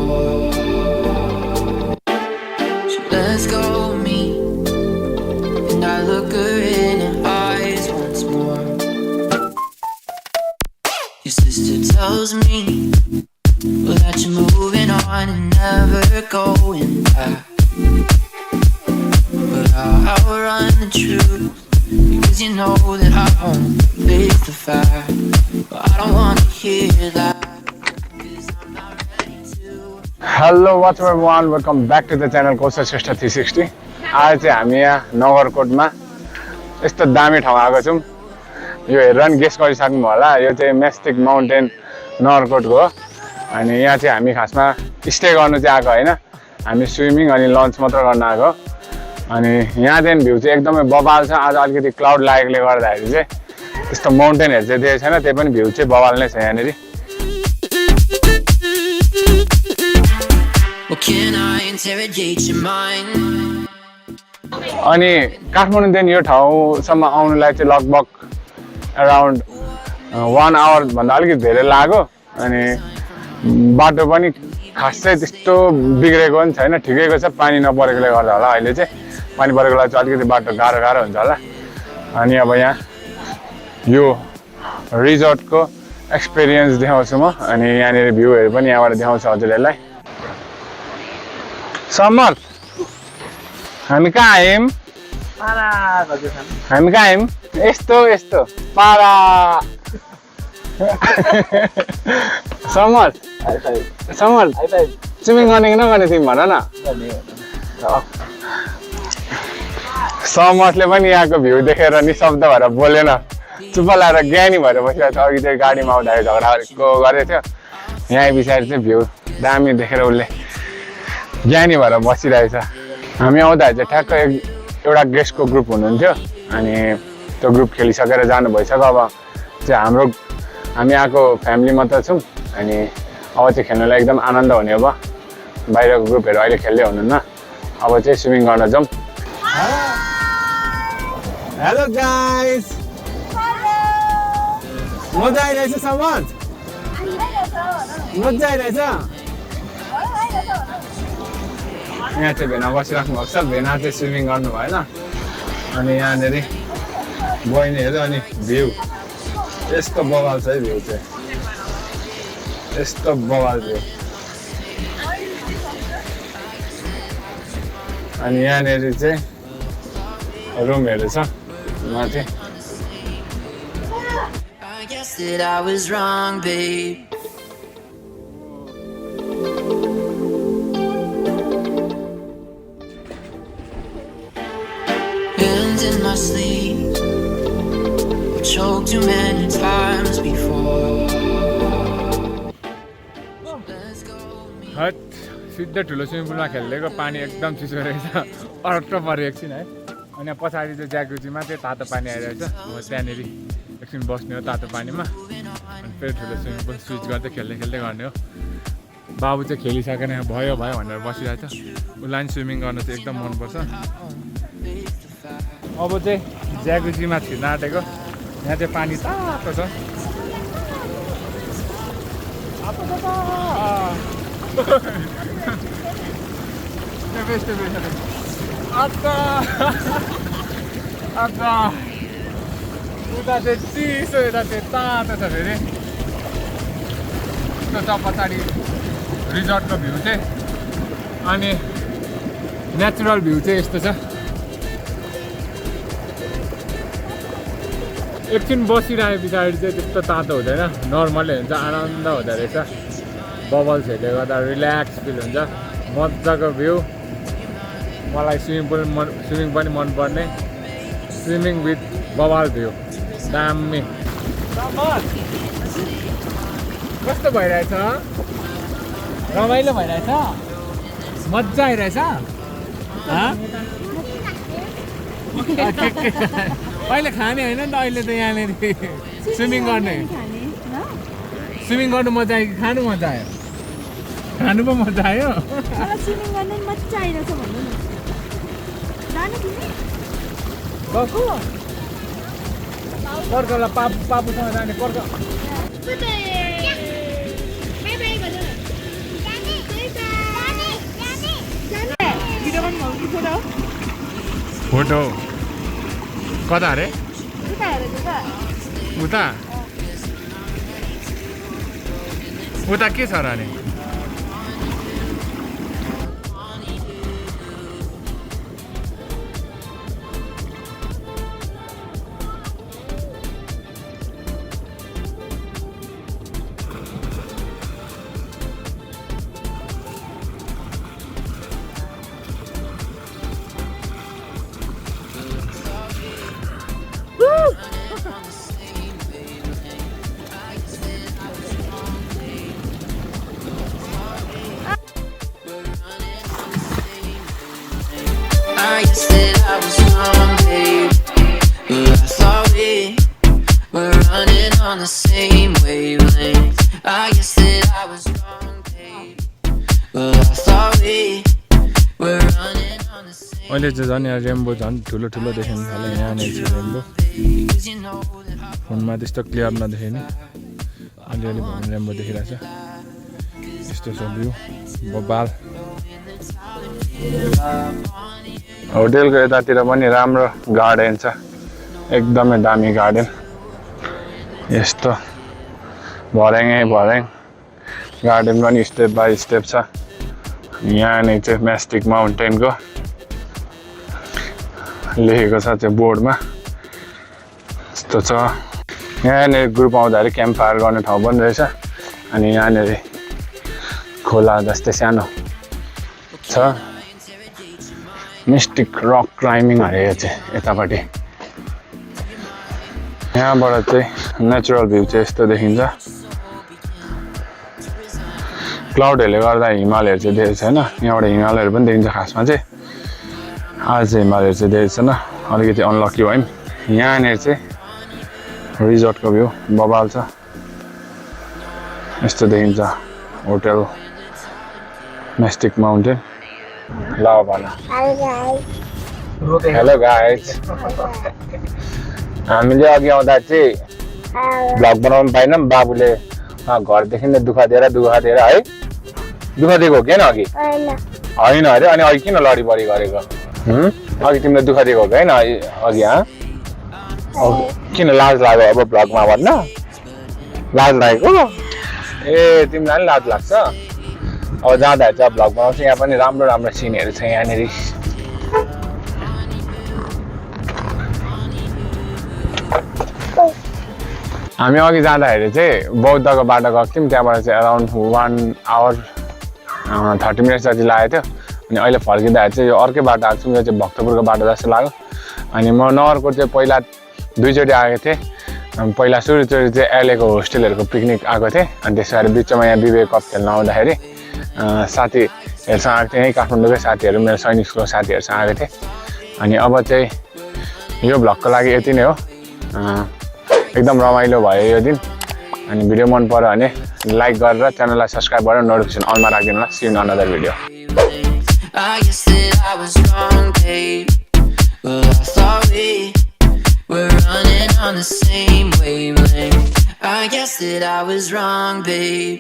before. So let's go meet, and I look her in her eyes once more. Your sister tells me, well, that you're moving on and never going back. But I'll outrun the truth, because you know that I won't face the fact. But I don't want to hear that, because I'm not ready to. Hello, what's up everyone? Welcome back to the channel Kaushal Shrestha 360. आज चाहिँ हामी यहाँ नगरकोटमा यस्तो दामी ठाउँ आएको छौँ। यो हेरेर गेस गरिसक्नु होला, यो चाहिँ मेस्टिक माउन्टेन नगरकोटको हो। अनि यहाँ चाहिँ हामी खासमा स्टे गर्नु चाहिँ आएको हैन, हामी स्विमिङ अनि लन्च मात्र गर्न आएको। अनि यहाँ चाहिँ भ्यू चाहिँ एकदमै बवाल छ। आज अलिकति क्लाउड लागेकोले गर्दाखेरि चाहिँ त्यस्तो माउन्टेनहरु चाहिँ देखेको छैन, त्यही पनि भ्यू चाहिँ बवाल नै छ यहाँनेरि। अनि काठमाडौँदेखि यो ठाउँसम्म आउनुलाई चाहिँ लगभग अराउन्ड 1 आवर भन्दा अलिकति धेरै लाग्यो। अनि बाटो पनि खासै त्यस्तो बिग्रेको पनि छैन, ठिकैको छ। पानी नपरेकोले गर्दा होला, अहिले चाहिँ पानी परेकोलाई चाहिँ अलिकति बाटो गाह्रो हुन्छ होला। अनि अब यहाँ यो रिजोर्टको एक्सपिरियन्स देखाउँछु म, अनि यहाँनिर भ्यूहरू पनि यहाँबाट देखाउँछु हजुरहरूलाई। समर, हामी कहाँ आयौँ? हामी कहाँ आयौँ? यस्तो पारा। समर स्विमिङ गर्ने कि नगर्ने तिमी भन न। समरले पनि यहाँको भ्यू देखेर निशब्द भएर बोलेन, चुप लाएर ज्ञानी भएर बसिरहेको छ। अघि चाहिँ गाडीमा आउँदाखेरि झगडा गरेको थियो, यहाँ पछाडि चाहिँ भ्यू दामी देखेर उसले ज्ञानी भएर बसिरहेछ। हामी आउँदाखेरि चाहिँ ठ्याक्क एउटा गेस्टको ग्रुप हुनुहुन्थ्यो, अनि त्यो ग्रुप खेलिसकेर जानु भइसक्यो। अब चाहिँ हामी आएको फ्यामिली मात्र छौँ, अनि अब चाहिँ खेल्नुलाई एकदम आनन्द हुने। अब बाहिरको ग्रुपहरू अहिले खेल्दै हुनुहुन्न, अब चाहिँ स्विमिङ गर्न जाउँ। हेलो गाइस, मजा आइरहेछ समर? मजा आइरहेछ? यहाँ चाहिँ भेना बसिराख्नु भएको छ, भेना चाहिँ स्विमिङ गर्नु भएन। अनि यहाँनिर बहिनीहरू, अनि भ्यू यस्तो बवाल छ है, भ्यू चाहिँ यस्तो बवाल भ्यू। अनि यहाँनिर चाहिँ रुमहरू छ माथि। In my sleep, choked too many times before. हट, सिधै ठुलो स्विमिङ पुलमा खेलेको पानी एकदम चिसो रहेछ, अर्ट पऱ्यो एकछिन है। अनि पछाडि चाहिँ ज्याकुजीमा चाहिँ तातो पानी आइरहेछ, म त्यहाँनिर एकछिन बस्ने हो तातो पानीमा। अनि फेरि ठुलो स्विमिङ पुल स्विच गर्दै खेल्दै गर्ने हो। बाबु चाहिँ खेलिसकेन, भयो भनेर बसिरहेछ। उसलाई पनि स्विमिङ गर्न चाहिँ एकदम मनपर्छ। अब चाहिँ ज्याकुजीमा छिर्न आँटेको, यहाँ चाहिँ पानी तातो छ। उता चाहिँ चिसो, यता चाहिँ तातो छ फेरि। यस्तो छ पछाडि रिजोर्टको भ्यू चाहिँ, अनि नेचुरल भ्यू चाहिँ यस्तो छ। एकछिन बसिरहे पछाडि चाहिँ त्यस्तो तातो हुँदैन, नर्मलै हुन्छ, आनन्द हुँदो रहेछ। बबल्सहरूले गर्दा रिल्याक्स फिल हुन्छ, मजाको भ्यू। मलाई स्विमिङ पनि मनपर्ने, स्विमिङ विथ बवाल भ्यू, दामी। कस्तो भइरहेछ? रमाइलो भइरहेछ? मजा आइरहेछ? अहिले खाने होइन नि त, अहिले त यहाँनिर स्विमिङ गर्नु मजा आयो कि खानु मजा आयो? खानु पो मजा आयो। स्विमिङ गर्न मजा आइरहेछ भन्नु न। जानु तिमी? गएको? पर्कला पापुसँग जाने पर्क। फोटो कता अरे उता हेरेको त उता उता के छ र अनि I guess that I was wrong, babe. But I thought we were running on the same wavelength. I guess that I was wrong, babe. But I thought we were running on the same अहिले चाहिँ झन् यहाँ rainbow झन् ठुलो ठुलो देखिनु थाल्यो यहाँनिर चाहिँ rainbow because you know that I फोनमा त्यस्तो क्लियर नदेखे नि अलिअलि भए रेम्बो देखिरहेछ यस्तो छ भ्यू बबाल होटेलको यतातिर पनि राम्रो गार्डन छ एकदमै दामी गार्डन यस्तो भर्याङै भर्याङ गार्डन पनि स्टेप बाई स्टेप छ यहाँ नै चाहिँ म्यास्टिक माउन्टेनको लेखेको छ त्यो बोर्डमा यस्तो छ यहाँनिर ग्रुप आउँदाखेरि क्याम्प फायर गर्ने ठाउँ पनि रहेछ अनि यहाँनिर खोला जस्तै सानो छ मिस्टिक रक क्लाइम्बिङ अरे यो चाहिँ यतापट्टि यहाँबाट चाहिँ नेचुरल भ्यू चाहिँ यस्तो देखिन्छ क्लाउडहरूले गर्दा हिमालयहरू चाहिँ देखेको छैन यहाँबाट हिमालयहरू पनि देखिन्छ खासमा चाहिँ आज चाहिँ हिमालयहरू चाहिँ देखेको छैन अलिकति अनलकी भयौँ यहाँनिर चाहिँ रिजोर्टको भ्यू बबाल छ यस्तो देखिन्छ होटल म्यास्टिक माउन्टेन ल भन हेलो गाइज हामीले अघि आउँदा चाहिँ भ्लग बनाउनु पाएनौँ बाबुले घरदेखि नै दुःख दिएर है दुःख दिएको हो किन अघि होइन अरे अनि अघि किन लडीबडी गरेको अघि तिमीले दुःख दिएको हो होइन अघि किन लाज लाग्यो अब भ्लगमा भन्न लाज लागेको ए तिमीलाई पनि लाज लाग्छ अब जाँदाखेरि चाहिँ भ्लग बनाउँछु यहाँ पनि राम्रो राम्रो सिनहरू छ यहाँनिर हामी अघि जाँदाखेरि चाहिँ बौद्धको बाटो गएको थियौँ त्यहाँबाट चाहिँ अराउन्ड 1 आवर 30 मिनट जति लागेको थियो अनि अहिले फर्किँदाखेरि चाहिँ यो अर्कै बाटो आएको छौँ यो चाहिँ भक्तपुरको बाटो जस्तो लाग्यो अनि म नगरकोट चाहिँ पहिला 2 चोटि आएको थिएँ पहिला सुरुचोटि चाहिँ एलेको होस्टेलहरूको पिकनिक आएको थिएँ अनि त्यसरी बिचमा यहाँ विवेक कप खेल्न आउँदाखेरि साथीहरूसँग आएको थिएँ यहीँ काठमाडौँकै साथीहरू मेरो सैनिक स्कुलको साथीहरूसँग आएको थिएँ अनि अब चाहिँ यो भ्लगको लागि यति नै हो एकदम रमाइलो भयो यो दिन अनि भिडियो मन पर्यो भने लाइक गरेर च्यानललाई सब्स्क्राइब गरेर नोटिफिकेसन अनमा राखिदिनु होला see you in another video I guess that I was wrong, babe. But I thought we were running on the same wavelength. I guess that I was wrong, babe.